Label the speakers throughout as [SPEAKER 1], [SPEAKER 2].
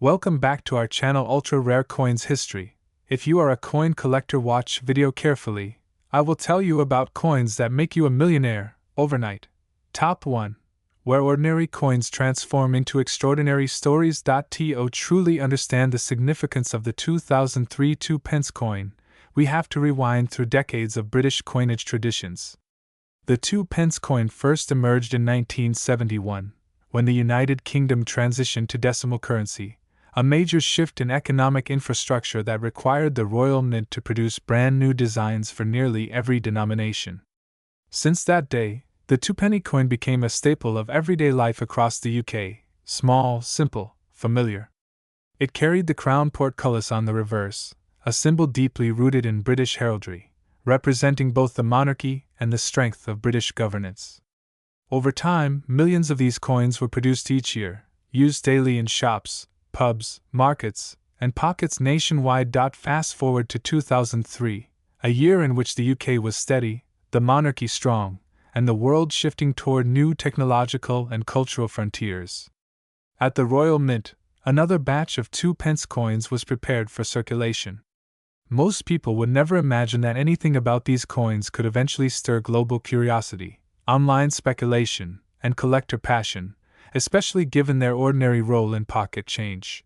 [SPEAKER 1] Welcome back to our channel Ultra Rare Coins History. If you are a coin collector, watch video carefully. I will tell you about coins that make you a millionaire overnight. Top 1. Where ordinary coins transform into extraordinary stories. To truly understand the significance of the 2003 2p coin, we have to rewind through decades of British coinage traditions. The 2p coin first emerged in 1971, when the United Kingdom transitioned to decimal currency, a major shift in economic infrastructure that required the Royal Mint to produce brand new designs for nearly every denomination. Since that day, the 2p coin became a staple of everyday life across the UK, small, simple, familiar. It carried the crown portcullis on the reverse, a symbol deeply rooted in British heraldry, representing both the monarchy and the strength of British governance. Over time, millions of these coins were produced each year, used daily in shops, pubs, markets, and pockets nationwide. Fast forward to 2003, a year in which the UK was steady, the monarchy strong, and the world shifting toward new technological and cultural frontiers. At the Royal Mint, another batch of 2p coins was prepared for circulation. Most people would never imagine that anything about these coins could eventually stir global curiosity, online speculation, and collector passion, especially given their ordinary role in pocket change.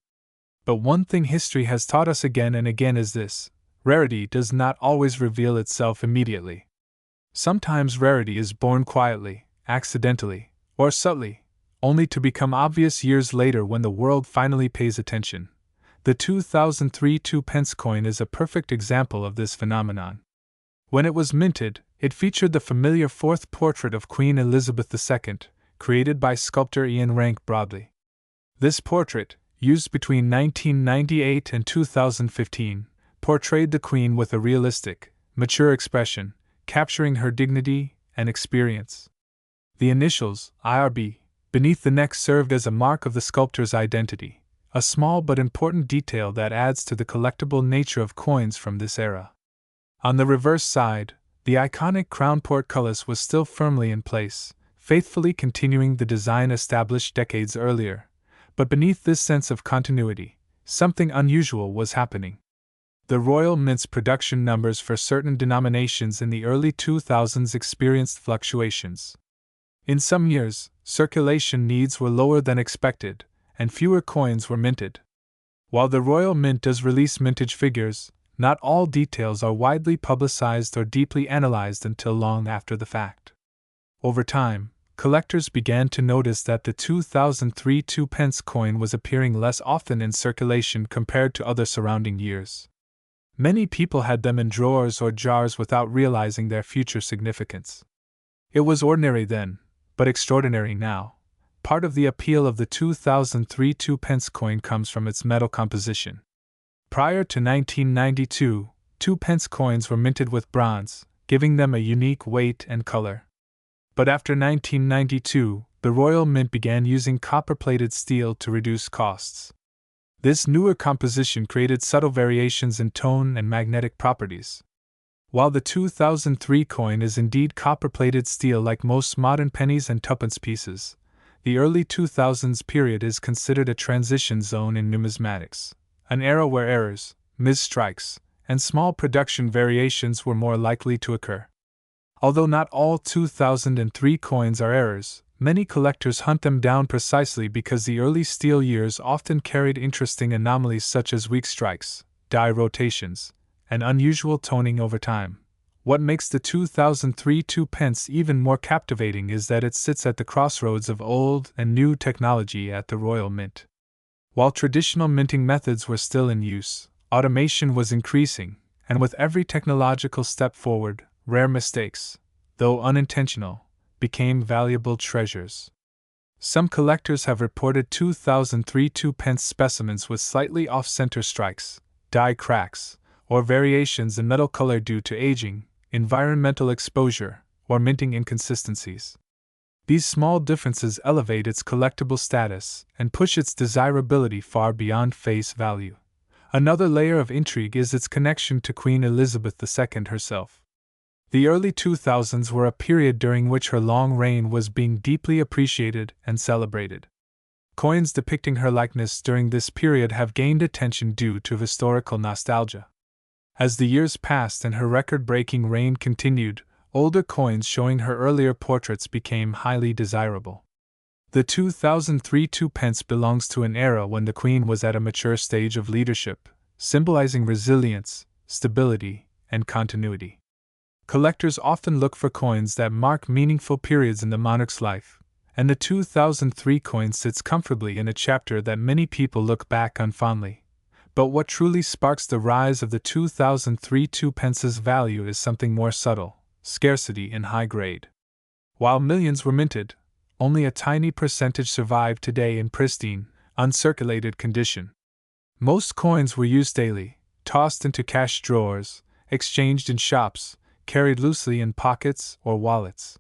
[SPEAKER 1] But one thing history has taught us again and again is this: rarity does not always reveal itself immediately. Sometimes rarity is born quietly, accidentally, or subtly, only to become obvious years later when the world finally pays attention. The 2003 2p coin is a perfect example of this phenomenon. When it was minted, it featured the familiar fourth portrait of Queen Elizabeth II, created by sculptor Ian Rank Broadley. This portrait, used between 1998 and 2015, portrayed the Queen with a realistic, mature expression, capturing her dignity and experience. The initials, IRB, beneath the neck served as a mark of the sculptor's identity, a small but important detail that adds to the collectible nature of coins from this era. On the reverse side, the iconic crown portcullis was still firmly in place, faithfully continuing the design established decades earlier, but beneath this sense of continuity, something unusual was happening. The Royal Mint's production numbers for certain denominations in the early 2000s experienced fluctuations. In some years, circulation needs were lower than expected, and fewer coins were minted. While the Royal Mint does release mintage figures, not all details are widely publicized or deeply analyzed until long after the fact. Over time, collectors began to notice that the 2003 2p coin was appearing less often in circulation compared to other surrounding years. Many people had them in drawers or jars without realizing their future significance. It was ordinary then, but extraordinary now. Part of the appeal of the 2003 2p coin comes from its metal composition. Prior to 1992, 2p coins were minted with bronze, giving them a unique weight and color. But after 1992, the Royal Mint began using copper-plated steel to reduce costs. This newer composition created subtle variations in tone and magnetic properties. While the 2003 coin is indeed copper-plated steel like most modern pennies and tuppence pieces, the early 2000s period is considered a transition zone in numismatics, an era where errors, misstrikes, and small production variations were more likely to occur. Although not all 2003 coins are errors, many collectors hunt them down precisely because the early steel years often carried interesting anomalies such as weak strikes, die rotations, and unusual toning over time. What makes the 2003 2p even more captivating is that it sits at the crossroads of old and new technology at the Royal Mint. While traditional minting methods were still in use, automation was increasing, and with every technological step forward, rare mistakes, though unintentional, became valuable treasures. Some collectors have reported 2003 2p specimens with slightly off-center strikes, die cracks, or variations in metal color due to aging, environmental exposure, or minting inconsistencies. These small differences elevate its collectible status and push its desirability far beyond face value. Another layer of intrigue is its connection to Queen Elizabeth II herself. The early 2000s were a period during which her long reign was being deeply appreciated and celebrated. Coins depicting her likeness during this period have gained attention due to historical nostalgia. As the years passed and her record-breaking reign continued, older coins showing her earlier portraits became highly desirable. The 2003 2p belongs to an era when the Queen was at a mature stage of leadership, symbolizing resilience, stability, and continuity. Collectors often look for coins that mark meaningful periods in the monarch's life, and the 2003 coin sits comfortably in a chapter that many people look back on fondly. But what truly sparks the rise of the 2003 2p's value is something more subtle: scarcity and high grade. While millions were minted, only a tiny percentage survive today in pristine, uncirculated condition. Most coins were used daily, tossed into cash drawers, exchanged in shops, carried loosely in pockets or wallets.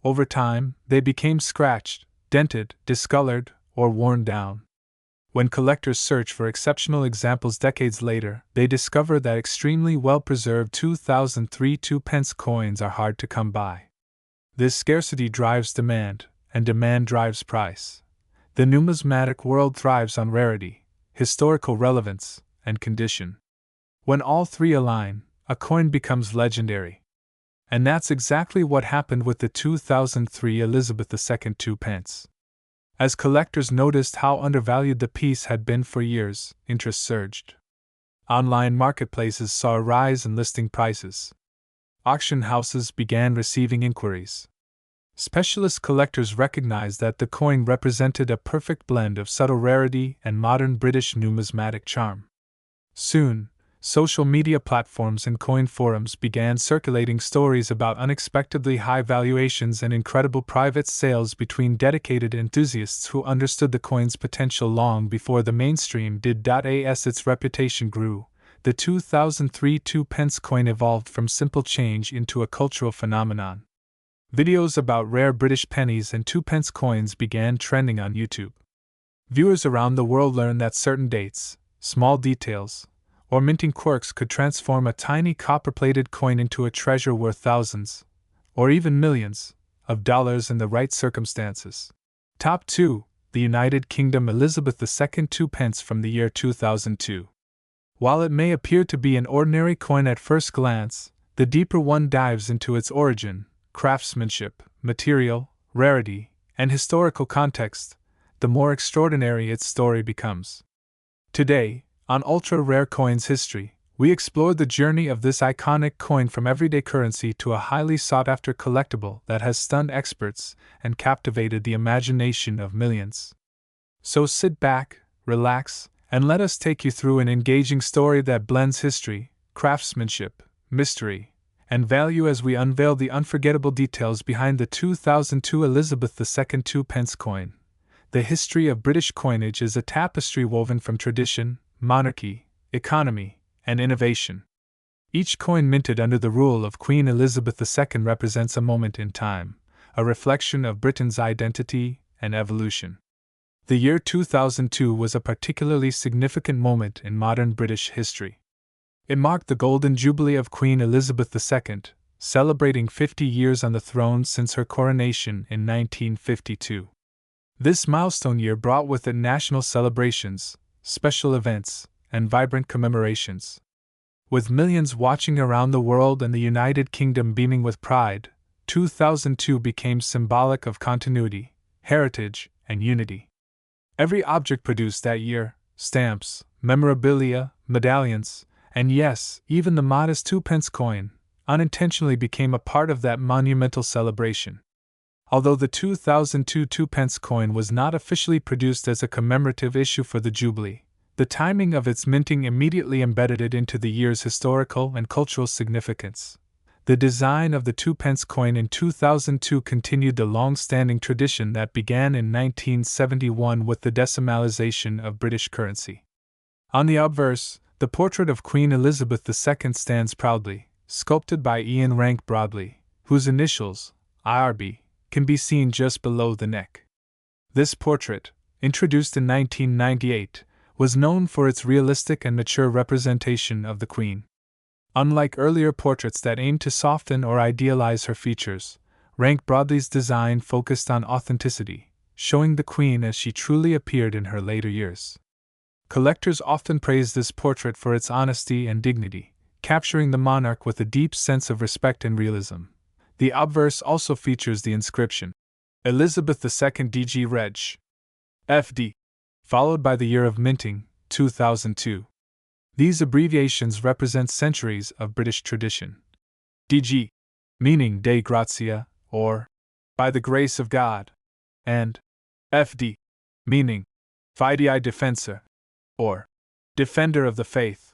[SPEAKER 1] Over time, they became scratched, dented, discolored, or worn down. When collectors search for exceptional examples decades later, they discover that extremely well-preserved 2003 2p coins are hard to come by. This scarcity drives demand, and demand drives price. The numismatic world thrives on rarity, historical relevance, and condition. When all three align, a coin becomes legendary. And that's exactly what happened with the 2003 Elizabeth II 2p. As collectors noticed how undervalued the piece had been for years, interest surged. Online marketplaces saw a rise in listing prices. Auction houses began receiving inquiries. Specialist collectors recognized that the coin represented a perfect blend of subtle rarity and modern British numismatic charm. Soon, social media platforms and coin forums began circulating stories about unexpectedly high valuations and incredible private sales between dedicated enthusiasts who understood the coin's potential long before the mainstream did. As its reputation grew, the 2003 2p coin evolved from simple change into a cultural phenomenon. Videos about rare British pennies and 2p coins began trending on YouTube. Viewers around the world learned that certain dates, small details, or minting quirks could transform a tiny copper-plated coin into a treasure worth thousands, or even millions, of dollars in the right circumstances. Top 2. The United Kingdom Elizabeth II 2p from the year 2002. While it may appear to be an ordinary coin at first glance, the deeper one dives into its origin, craftsmanship, material, rarity, and historical context, the more extraordinary its story becomes. Today, on Ultra Rare Coins History, we explored the journey of this iconic coin from everyday currency to a highly sought-after collectible that has stunned experts and captivated the imagination of millions. So sit back, relax, and let us take you through an engaging story that blends history, craftsmanship, mystery, and value as we unveil the unforgettable details behind the 2002 Elizabeth II 2p coin. The history of British coinage is a tapestry woven from tradition, monarchy, economy, and innovation. Each coin minted under the rule of Queen Elizabeth II represents a moment in time, a reflection of Britain's identity and evolution. The year 2002 was a particularly significant moment in modern British history. It marked the Golden Jubilee of Queen Elizabeth II, celebrating 50 years on the throne since her coronation in 1952. This milestone year brought with it national celebrations, special events, and vibrant commemorations. With millions watching around the world and the United Kingdom beaming with pride, 2002 became symbolic of continuity, heritage, and unity. Every object produced that year, stamps, memorabilia, medallions, and yes, even the modest 2p coin, unintentionally became a part of that monumental celebration. Although the 2002 2p coin was not officially produced as a commemorative issue for the Jubilee, the timing of its minting immediately embedded it into the year's historical and cultural significance. The design of the 2p coin in 2002 continued the long-standing tradition that began in 1971 with the decimalization of British currency. On the obverse, the portrait of Queen Elizabeth II stands proudly, sculpted by Ian Rank Broadley, whose initials, IRB, can be seen just below the neck. This portrait, introduced in 1998, was known for its realistic and mature representation of the Queen. Unlike earlier portraits that aimed to soften or idealize her features, Rank Broadley's design focused on authenticity, showing the Queen as she truly appeared in her later years. Collectors often praise this portrait for its honesty and dignity, capturing the monarch with a deep sense of respect and realism. The obverse also features the inscription, Elizabeth II DG Reg. FD, followed by the year of minting, 2002. These abbreviations represent centuries of British tradition. DG, meaning Dei Gratia, or by the grace of God, and FD, meaning Fidei Defensor, or defender of the faith.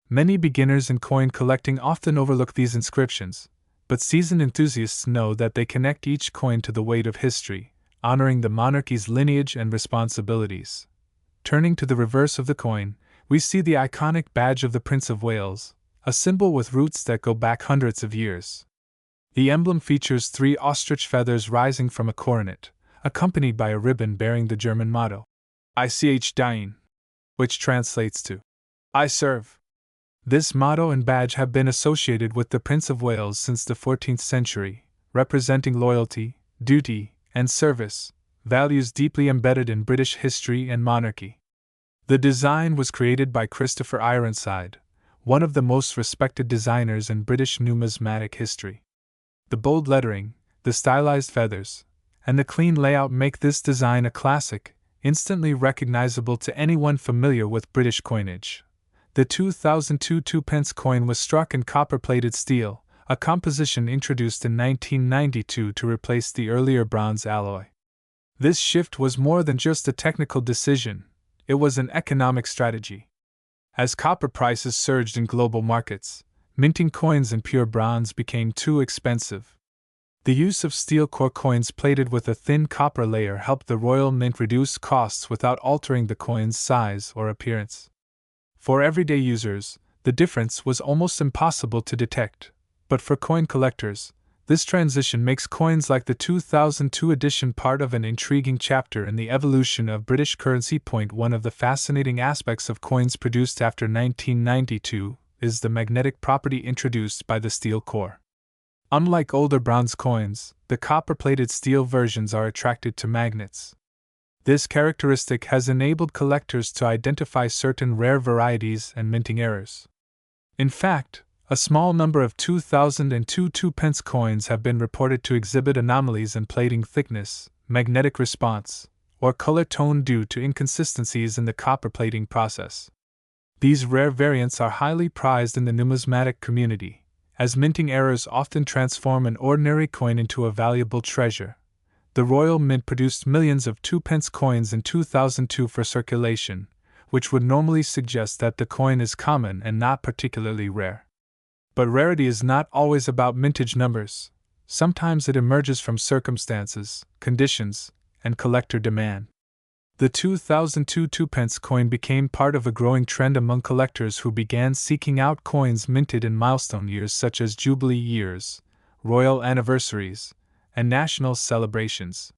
[SPEAKER 1] Many beginners in coin collecting often overlook these inscriptions, but seasoned enthusiasts know that they connect each coin to the weight of history, honoring the monarchy's lineage and responsibilities. Turning to the reverse of the coin, we see the iconic badge of the Prince of Wales, a symbol with roots that go back hundreds of years. The emblem features 3 ostrich feathers rising from a coronet, accompanied by a ribbon bearing the German motto, Ich diene, which translates to, I serve. This motto and badge have been associated with the Prince of Wales since the 14th century, representing loyalty, duty, and service, values deeply embedded in British history and monarchy. The design was created by Christopher Ironside, one of the most respected designers in British numismatic history. The bold lettering, the stylized feathers, and the clean layout make this design a classic, instantly recognizable to anyone familiar with British coinage. The 2002 2p coin was struck in copper-plated steel, a composition introduced in 1992 to replace the earlier bronze alloy. This shift was more than just a technical decision, it was an economic strategy. As copper prices surged in global markets, minting coins in pure bronze became too expensive. The use of steel core coins plated with a thin copper layer helped the Royal Mint reduce costs without altering the coin's size or appearance. For everyday users, the difference was almost impossible to detect, but for coin collectors, this transition makes coins like the 2002 edition part of an intriguing chapter in the evolution of British currency. One of the fascinating aspects of coins produced after 1992 is the magnetic property introduced by the steel core. Unlike older bronze coins, the copper-plated steel versions are attracted to magnets. This characteristic has enabled collectors to identify certain rare varieties and minting errors. In fact, a small number of 2002 2p coins have been reported to exhibit anomalies in plating thickness, magnetic response, or color tone due to inconsistencies in the copper plating process. These rare variants are highly prized in the numismatic community, as minting errors often transform an ordinary coin into a valuable treasure. The Royal Mint produced millions of 2p coins in 2002 for circulation, which would normally suggest that the coin is common and not particularly rare. But rarity is not always about mintage numbers. Sometimes it emerges from circumstances, conditions, and collector demand. The 2002 2p coin became part of a growing trend among collectors who began seeking out coins minted in milestone years such as Jubilee years, royal anniversaries, and national celebrations.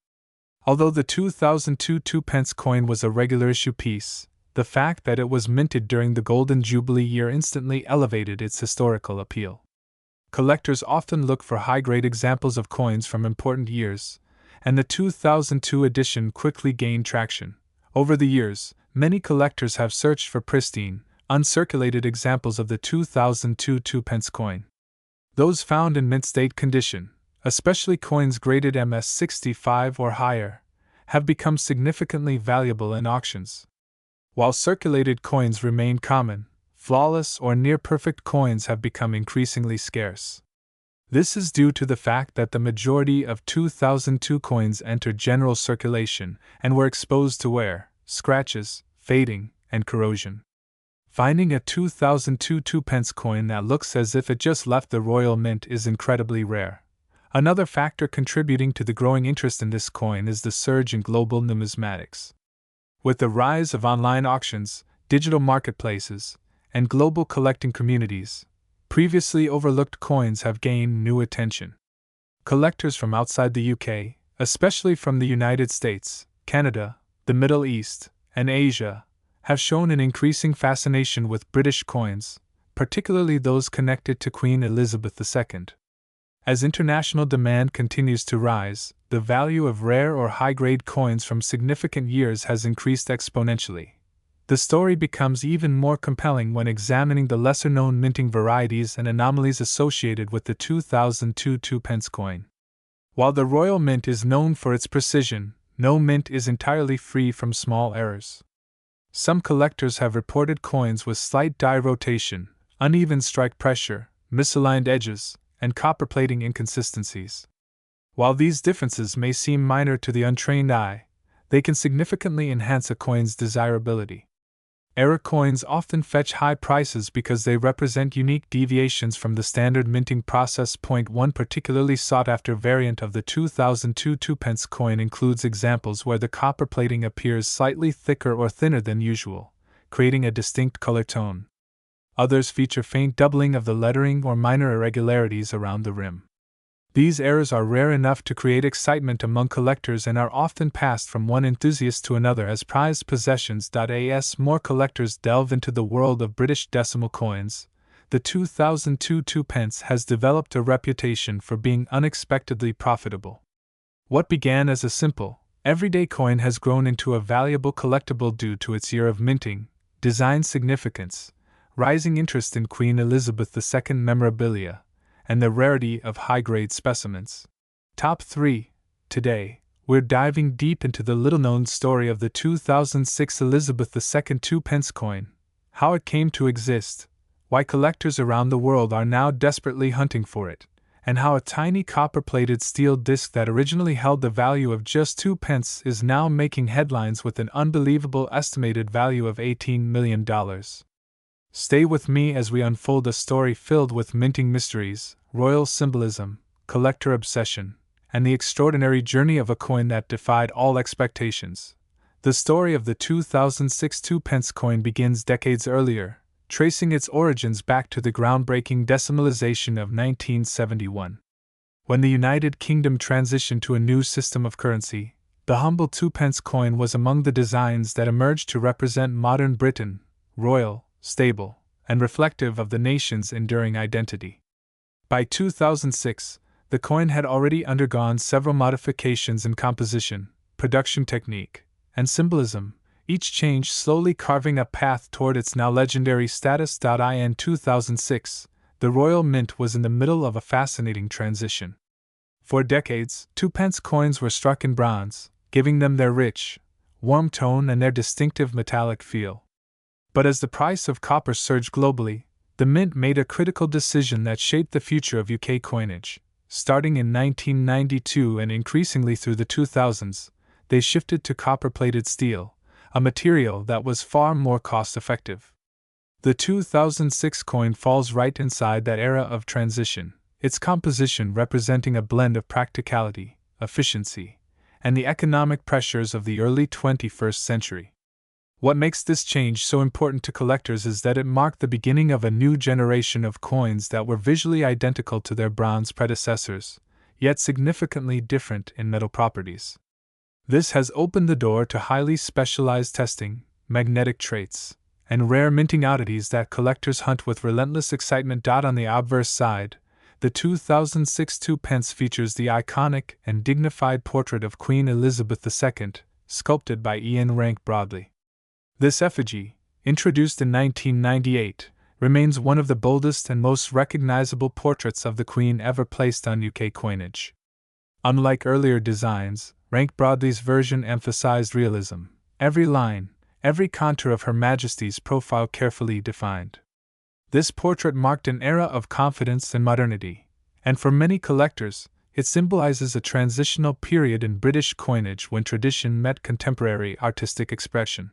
[SPEAKER 1] Although the 2002 2p coin was a regular issue piece, the fact that it was minted during the Golden Jubilee year instantly elevated its historical appeal. Collectors often look for high-grade examples of coins from important years, and the 2002 edition quickly gained traction. Over the years, many collectors have searched for pristine, uncirculated examples of the 2002 2p coin. Those found in mint state condition, especially coins graded MS65 or higher, have become significantly valuable in auctions. While circulated coins remain common, flawless or near-perfect coins have become increasingly scarce. This is due to the fact that the majority of 2002 coins entered general circulation and were exposed to wear, scratches, fading, and corrosion. Finding a 2002 2p coin that looks as if it just left the Royal Mint is incredibly rare. Another factor contributing to the growing interest in this coin is the surge in global numismatics. With the rise of online auctions, digital marketplaces, and global collecting communities, previously overlooked coins have gained new attention. Collectors from outside the UK, especially from the United States, Canada, the Middle East, and Asia, have shown an increasing fascination with British coins, particularly those connected to Queen Elizabeth II. As international demand continues to rise, the value of rare or high-grade coins from significant years has increased exponentially. The story becomes even more compelling when examining the lesser-known minting varieties and anomalies associated with the 2002 2-pence coin. While the Royal Mint is known for its precision, no mint is entirely free from small errors. Some collectors have reported coins with slight die rotation, uneven strike pressure, misaligned edges, and copper plating inconsistencies. While these differences may seem minor to the untrained eye, they can significantly enhance a coin's desirability. Error coins often fetch high prices because they represent unique deviations from the standard minting process. One particularly sought-after variant of the 2002 2-pence coin includes examples where the copper plating appears slightly thicker or thinner than usual, creating a distinct color tone. Others feature faint doubling of the lettering or minor irregularities around the rim. These errors are rare enough to create excitement among collectors and are often passed from one enthusiast to another as prized possessions. As more collectors delve into the world of British decimal coins, the 2002 2-pence has developed a reputation for being unexpectedly profitable. What began as a simple, everyday coin has grown into a valuable collectible due to its year of minting, design significance, rising interest in Queen Elizabeth II memorabilia, and the rarity of high-grade specimens. Top 3. Today, we're diving deep into the little-known story of the 2006 Elizabeth II 2-pence coin, how it came to exist, why collectors around the world are now desperately hunting for it, and how a tiny copper-plated steel disc that originally held the value of just 2 pence is now making headlines with an unbelievable estimated value of $18 million. Stay with me as we unfold a story filled with minting mysteries, royal symbolism, collector obsession, and the extraordinary journey of a coin that defied all expectations. The story of the 2006 2-pence coin begins decades earlier, tracing its origins back to the groundbreaking decimalization of 1971. When the United Kingdom transitioned to a new system of currency, the humble 2-pence coin was among the designs that emerged to represent modern Britain, royal, stable, and reflective of the nation's enduring identity. By 2006, the coin had already undergone several modifications in composition, production technique, and symbolism, each change slowly carving a path toward its now legendary status. In 2006, the Royal Mint was in the middle of a fascinating transition. For decades, 2-pence coins were struck in bronze, giving them their rich, warm tone and their distinctive metallic feel. But as the price of copper surged globally, the Mint made a critical decision that shaped the future of UK coinage. Starting in 1992 and increasingly through the 2000s, they shifted to copper-plated steel, a material that was far more cost-effective. The 2006 coin falls right inside that era of transition, its composition representing a blend of practicality, efficiency, and the economic pressures of the early 21st century. What makes this change so important to collectors is that it marked the beginning of a new generation of coins that were visually identical to their bronze predecessors, yet significantly different in metal properties. This has opened the door to highly specialized testing, magnetic traits, and rare minting oddities that collectors hunt with relentless excitement. On the obverse side, the 2006 2-pence features the iconic and dignified portrait of Queen Elizabeth II, sculpted by Ian Rank Broadley. This effigy, introduced in 1998, remains one of the boldest and most recognizable portraits of the Queen ever placed on UK coinage. Unlike earlier designs, Rank Broadley's version emphasized realism, every line, every contour of Her Majesty's profile carefully defined. This portrait marked an era of confidence and modernity, and for many collectors, it symbolizes a transitional period in British coinage when tradition met contemporary artistic expression.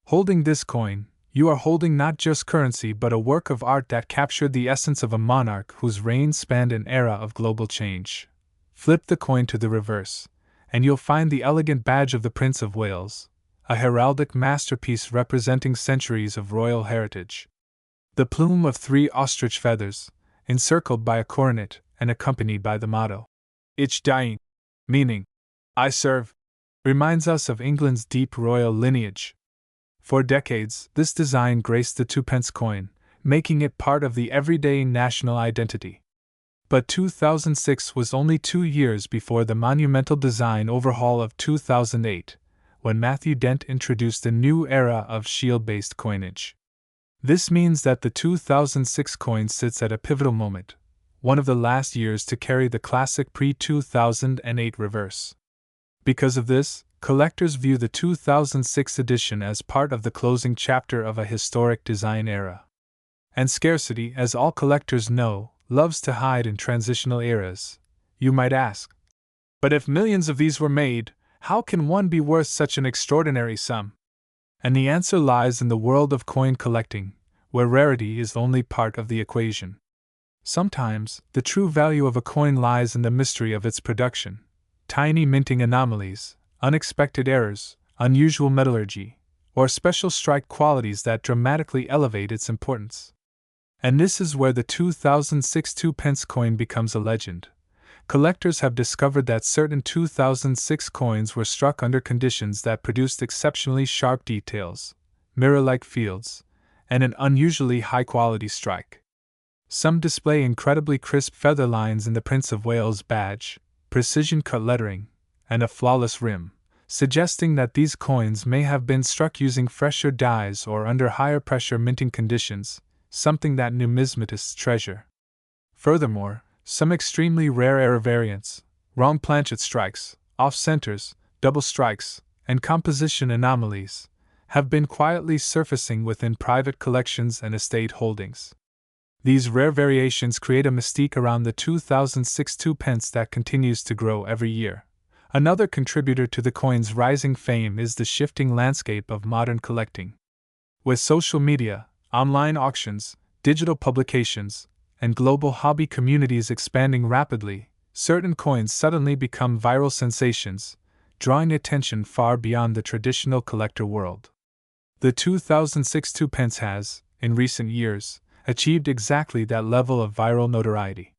[SPEAKER 1] Holding this coin, you are holding not just currency but a work of art that captured the essence of a monarch whose reign spanned an era of global change. Flip the coin to the reverse, and you'll find the elegant badge of the Prince of Wales, a heraldic masterpiece representing centuries of royal heritage. The plume of 3 ostrich feathers, encircled by a coronet and accompanied by the motto, Ich diene, meaning, I serve, reminds us of England's deep royal lineage. For decades, this design graced the 2-pence coin, making it part of the everyday national identity. But 2006 was only 2 years before the monumental design overhaul of 2008, when Matthew Dent introduced a new era of shield-based coinage. This means that the 2006 coin sits at a pivotal moment, one of the last years to carry the classic pre-2008 reverse. Because of this, collectors view the 2006 edition as part of the closing chapter of a historic design era. And scarcity, as all collectors know, loves to hide in transitional eras. You might ask, but if millions of these were made, how can one be worth such an extraordinary sum? And the answer lies in the world of coin collecting, where rarity is only part of the equation. Sometimes, the true value of a coin lies in the mystery of its production. Tiny minting anomalies, unexpected errors, unusual metallurgy, or special strike qualities that dramatically elevate its importance. And this is where the 2006 2-pence coin becomes a legend. Collectors have discovered that certain 2006 coins were struck under conditions that produced exceptionally sharp details, mirror-like fields, and an unusually high-quality strike. Some display incredibly crisp feather lines in the Prince of Wales badge, precision-cut lettering, and a flawless rim, suggesting that these coins may have been struck using fresher dies or under higher-pressure minting conditions, something that numismatists treasure. Furthermore, some extremely rare error variants, wrong planchet strikes, off-centers, double strikes, and composition anomalies, have been quietly surfacing within private collections and estate holdings. These rare variations create a mystique around the 2006 2-pence that continues to grow every year. Another contributor to the coin's rising fame is the shifting landscape of modern collecting. With social media, online auctions, digital publications, and global hobby communities expanding rapidly, certain coins suddenly become viral sensations, drawing attention far beyond the traditional collector world. The 2006 2-pence has, in recent years, achieved exactly that level of viral notoriety.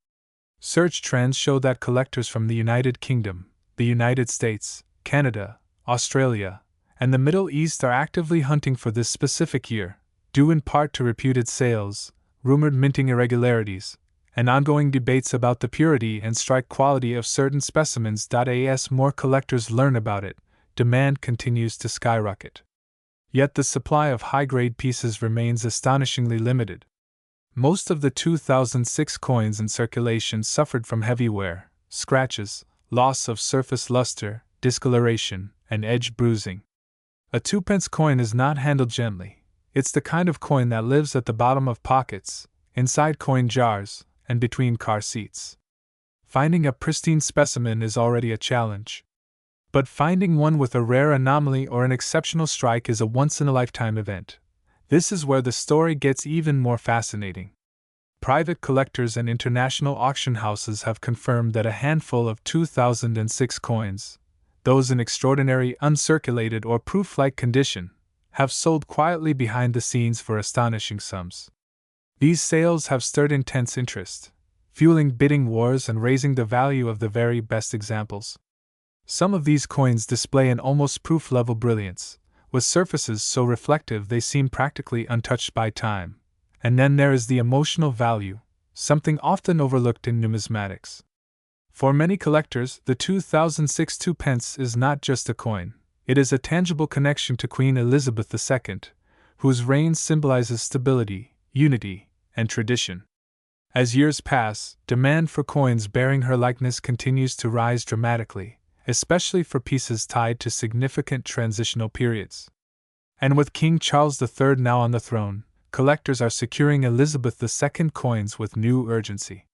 [SPEAKER 1] Search trends show that collectors from the United Kingdom, the United States, Canada, Australia, and the Middle East are actively hunting for this specific year, due in part to reputed sales, rumored minting irregularities, and ongoing debates about the purity and strike quality of certain specimens. As more collectors learn about it, demand continues to skyrocket. Yet the supply of high-grade pieces remains astonishingly limited. Most of the 2006 coins in circulation suffered from heavy wear, scratches, loss of surface luster, discoloration, and edge bruising. A 2-pence coin is not handled gently. It's the kind of coin that lives at the bottom of pockets, inside coin jars, and between car seats. Finding a pristine specimen is already a challenge. But finding one with a rare anomaly or an exceptional strike is a once-in-a-lifetime event. This is where the story gets even more fascinating. Private collectors and international auction houses have confirmed that a handful of 2006 coins, those in extraordinary uncirculated or proof-like condition, have sold quietly behind the scenes for astonishing sums. These sales have stirred intense interest, fueling bidding wars and raising the value of the very best examples. Some of these coins display an almost proof-level brilliance, with surfaces so reflective they seem practically untouched by time. And then there is the emotional value, something often overlooked in numismatics. For many collectors, the 2006 2-pence is not just a coin. It is a tangible connection to Queen Elizabeth II, whose reign symbolizes stability, unity, and tradition. As years pass, demand for coins bearing her likeness continues to rise dramatically, especially for pieces tied to significant transitional periods. And with King Charles III now on the throne, collectors are securing Elizabeth II coins with new urgency.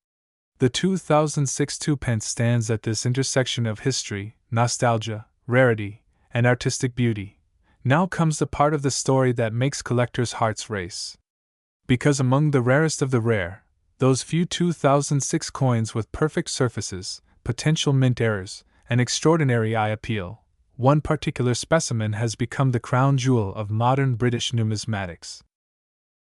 [SPEAKER 1] The 2006 2-pence stands at this intersection of history, nostalgia, rarity, and artistic beauty. Now comes the part of the story that makes collectors' hearts race. Because among the rarest of the rare, those few 2006 coins with perfect surfaces, potential mint errors, and extraordinary eye appeal, one particular specimen has become the crown jewel of modern British numismatics.